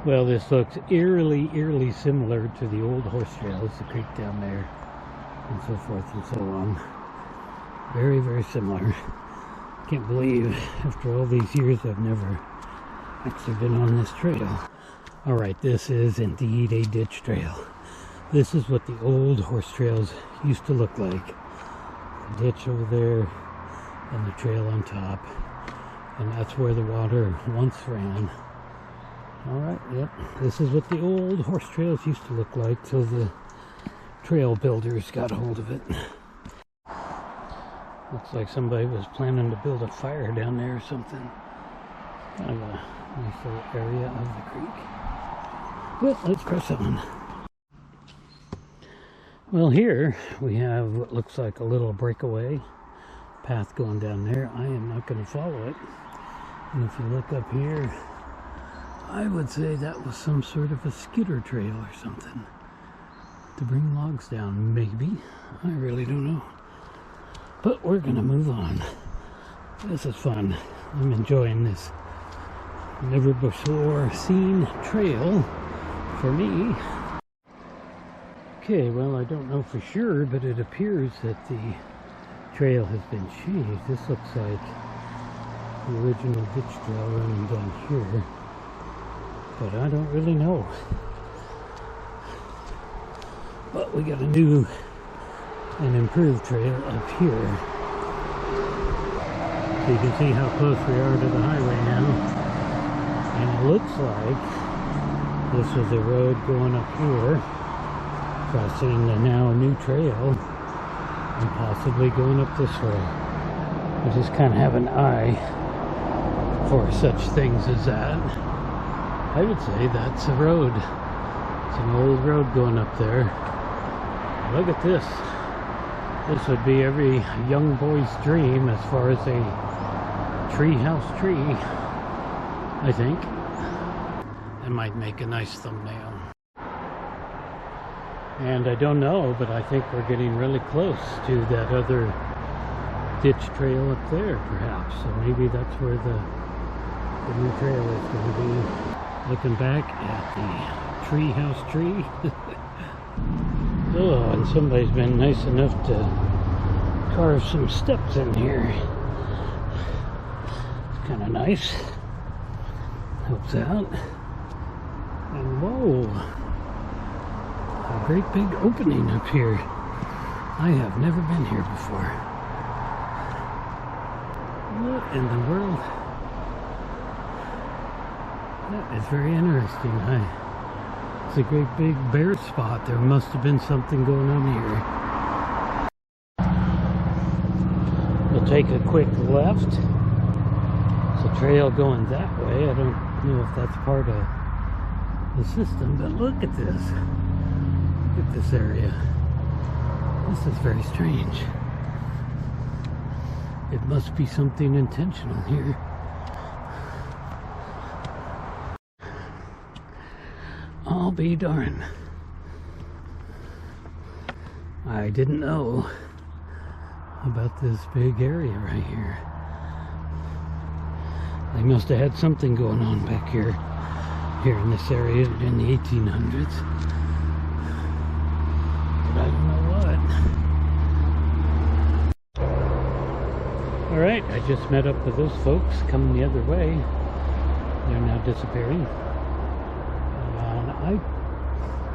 Well, this looks eerily similar to the old horse trails, the creek down there, and so forth and so on. Very similar. Can't believe after all these years I've never actually been on this trail. Alright, this is indeed a ditch trail. This is what the old horse trails used to look like. The ditch over there and the trail on top. And that's where the water once ran. Alright, yep. This is what the old horse trails used to look like till the trail builders got a hold of it. Looks like somebody was planning to build a fire down there or something. Kind of a nice little area of the creek. Well, let's press on. Well, here we have what looks like a little breakaway path going down there. I am not going to follow it. And if you look up here, I would say that was some sort of a skidder trail or something to bring logs down, maybe. I really don't know. But we're gonna move on. This is fun. I'm enjoying this never before seen trail for me. Okay, well, I don't know for sure, but it appears that the trail has been changed. This looks like the original ditch trail running down here. But I don't really know. But we got a new and improved trail up here. So you can see how close we are to the highway now. And it looks like this was a road going up here, crossing the now new trail, and possibly going up this way. I just kind of have an eye for such things as that. I would say that's a road. It's an old road going up there. Look at this. This would be every young boy's dream as far as a treehouse tree, I think. It might make a nice thumbnail. And I don't know, but I think we're getting really close to that other ditch trail up there, perhaps. So maybe that's where the new trail is going to be. Looking back at the treehouse tree. Oh, and somebody's been nice enough to carve some steps in here. It's kind of nice. Helps out. And whoa, a great big opening up here. I have never been here before. What in the world? That is very interesting. It's a great big bare spot. There must have been something going on here. We'll take a quick left. It's a trail going that way. I don't know if that's part of the system, but look at this. Look at this area. This is very strange. It must be something intentional here. I'll be darned. I didn't know about this big area right here. They must have had something going on back here in this area in the 1800s. But I don't know what. Alright, I just met up with those folks coming the other way. They're now disappearing. I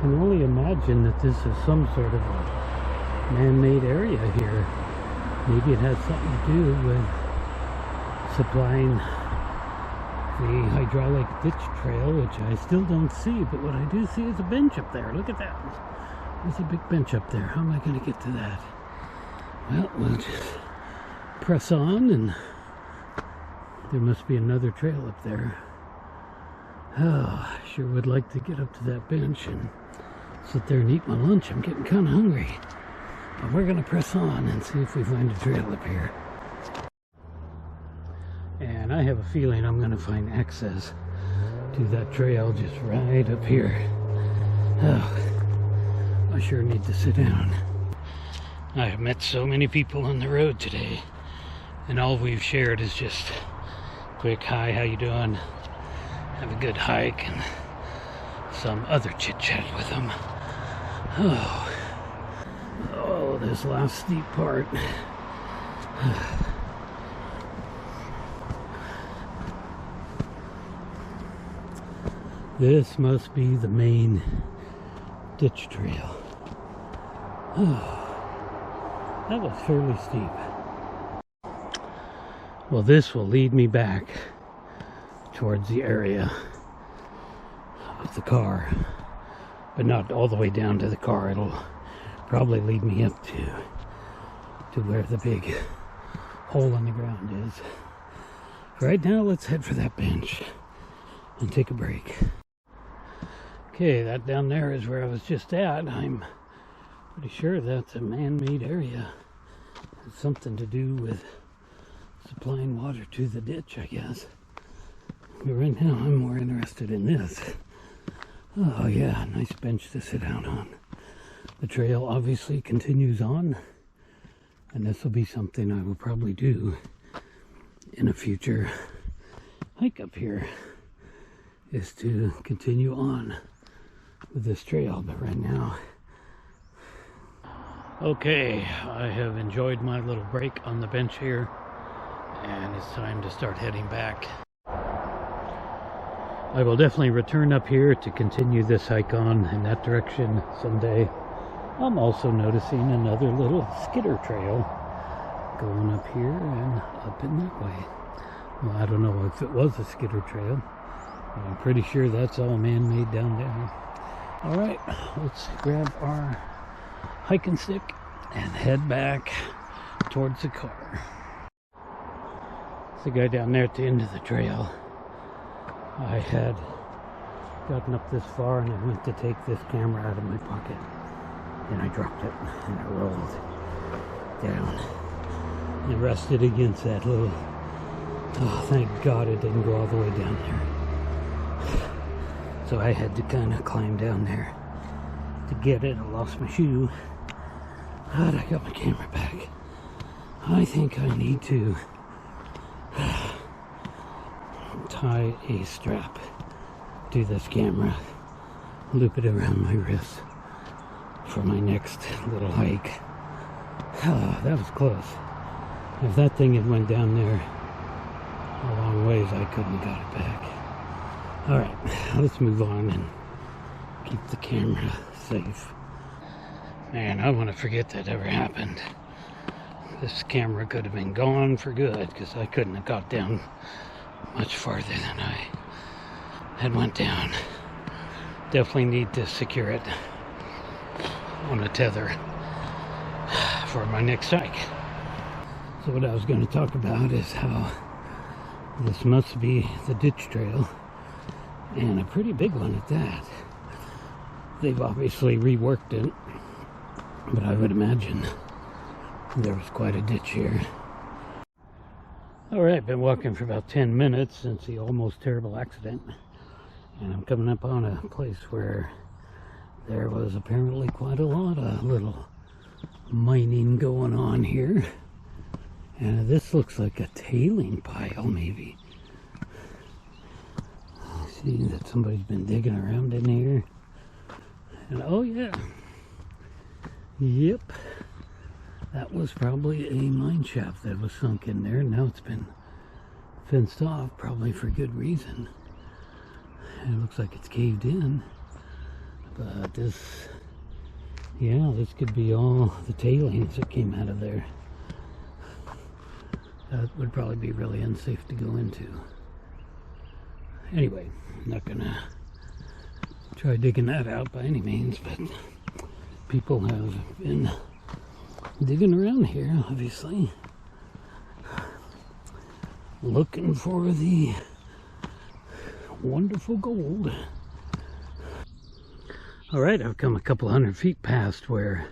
can only imagine that this is some sort of a man-made area here. Maybe it has something to do with supplying the hydraulic ditch trail, which I still don't see, but what I do see is a bench up there. Look at that. There's a big bench up there. How am I going to get to that? Well, we'll just press on, and there must be another trail up there. Oh, I sure would like to get up to that bench and sit there and eat my lunch. I'm getting kind of hungry. But we're going to press on and see if we find a trail up here. And I have a feeling I'm going to find access to that trail just right up here. Oh, I sure need to sit down. I have met so many people on the road today, and all we've shared is just quick, hi, how you doing? Have a good hike, and some other chit chat with him. Oh, this last steep part. This must be the main ditch trail. That was fairly steep. Well, this will lead me back towards the area of the car, but not all the way down to the car. It'll probably lead me up to where the big hole in the ground is. Right now, let's head for that bench and take a break. Okay, that down there is where I was just at. I'm pretty sure that's a man-made area. It's something to do with supplying water to the ditch, I guess. But right now I'm more interested in this. Oh yeah, nice bench to sit out on. The trail obviously continues on, and this will be something I will probably do in a future hike up here, is to continue on with this trail. But right now, okay, I have enjoyed my little break on the bench here, and it's time to start heading back. I will definitely return up here to continue this hike on in that direction someday. I'm also noticing another little skidder trail going up here and up in that way. Well, I don't know if it was a skidder trail, but I'm pretty sure that's all man-made down there. Alright, let's grab our hiking stick and head back towards the car. There's the guy down there at the end of the trail. I had gotten up this far and I went to take this camera out of my pocket, and I dropped it and it rolled down. It rested against that little, oh thank God it didn't go all the way down there. So I had to kind of climb down there to get it. I lost my shoe, but I got my camera back. I think I need to tie a strap to this camera, loop it around my wrist for my next little hike. That was close. If that thing had went down there a long ways, I couldn't have got it back. Alright, let's move on and keep the camera safe. Man, I want to forget that ever happened. This camera could have been gone for good, because I couldn't have got down much farther than I had went down. Definitely need to secure it on a tether for my next hike. So what I was going to talk about is how this must be the ditch trail, and a pretty big one at that. They've obviously reworked it, but I would imagine there was quite a ditch here. Alright, been walking for about 10 minutes since the almost terrible accident, and I'm coming up on a place where there was apparently quite a lot of little mining going on here. And this looks like a tailing pile, maybe. I see that somebody's been digging around in here. And oh yeah, yep, that was probably a mine shaft that was sunk in there. Now it's been fenced off, probably for good reason. And it looks like it's caved in. But this, yeah, this could be all the tailings that came out of there. That would probably be really unsafe to go into. Anyway, I'm not gonna try digging that out by any means, but people have been digging around here, obviously, looking for the wonderful gold. Alright, I've come a couple hundred feet past where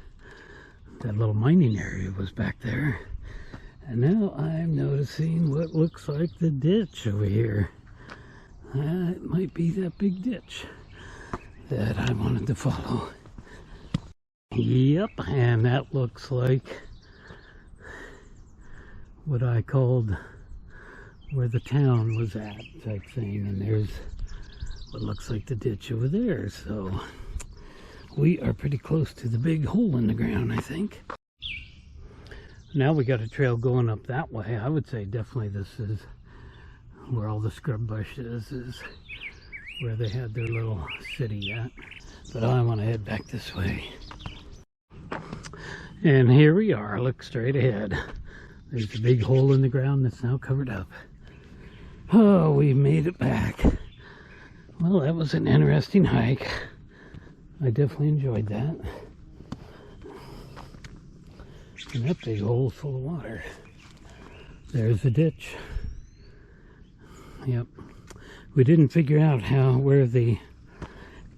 that little mining area was back there, and now I'm noticing what looks like the ditch over here. It might be that big ditch that I wanted to follow. Yep, and that looks like what I called where the town was at type thing. And there's what looks like the ditch over there. So we are pretty close to the big hole in the ground, I think. Now we got a trail going up that way. I would say definitely this is where all the scrub bush is where they had their little city at. But I want to head back this way. And here we are, look straight ahead. There's a big hole in the ground that's now covered up. Oh, we made it back. Well, that was an interesting hike. I definitely enjoyed that. And that big hole is full of water. There's the ditch. Yep. We didn't figure out where the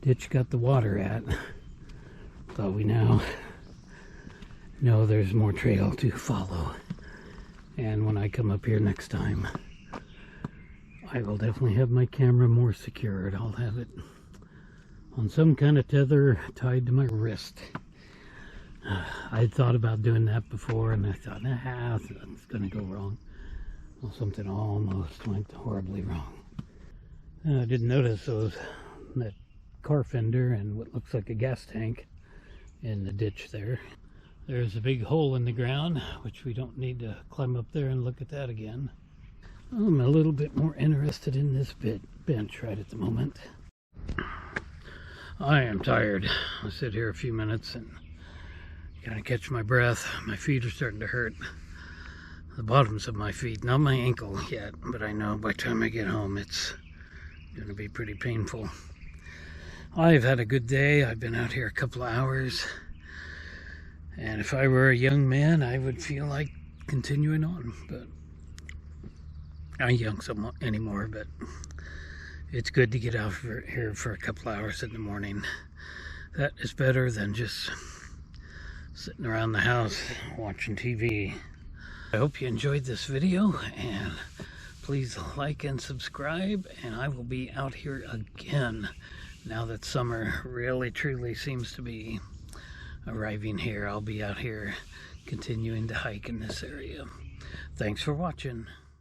ditch got the water at. But we now know there's more trail to follow. And when I come up here next time, I will definitely have my camera more secured. I'll have it on some kind of tether tied to my wrist. I thought about doing that before, and I thought, it's going to go wrong. Well, something almost went horribly wrong. I didn't notice that car fender and what looks like a gas tank in the ditch there. There's a big hole in the ground, which we don't need to climb up there and look at that again. I'm a little bit more interested in this bench right at the moment. I am tired. I'll sit here a few minutes and kind of catch my breath. My feet are starting to hurt. The bottoms of my feet, not my ankle yet, but I know by the time I get home it's going to be pretty painful. I've had a good day. I've been out here a couple of hours, and if I were a young man I would feel like continuing on, but I'm young anymore, but it's good to get out here for a couple of hours in the morning. That is better than just sitting around the house watching TV. I hope you enjoyed this video, and please like and subscribe, and I will be out here again now that summer really truly seems to be arriving here. I'll be out here continuing to hike in this area. Thanks for watching.